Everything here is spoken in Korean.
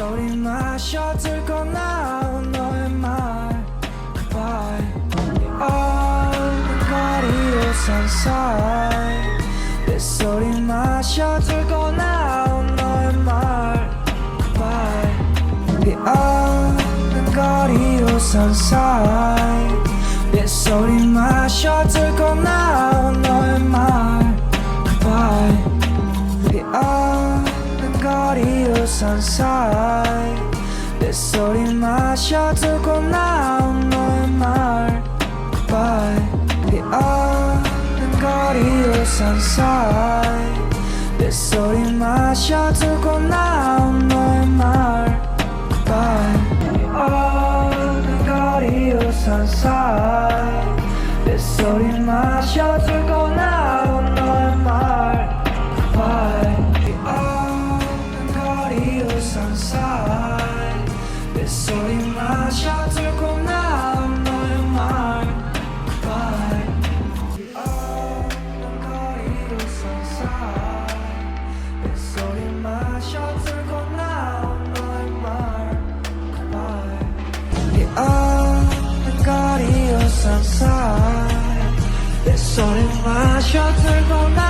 빗소리 마셔 들고 나온 너의 말 Goodbye 없는 거리 우산 사이 빗소리 마셔 들고 나온 너의 말 Goodbye 비 없는 거리 우산 사이 빗소리 마셔 들고 나온 너의 말 Goodbye 비 없는 거리 우산 사이 빗소리 마셔 들고 나온 너의 말 Goodbye 비 없는 거리 우산 사이 빗소리 마셔 들고 나온 너의 말 Goodbye 비 없는 거리 우산 사이 빗소리 마셔 들고 나온 너의 말 Goodbye 비 없는 거리 우산 사이 빗소리 마셔 들고 나온 너의 말 Goodbye 비 없는 거리 우산 사이 빗소리 마셔 들고 나온 너의 말 Goodbye 비 없는 거리 우산 사이 빗소리 마셔 들고 나온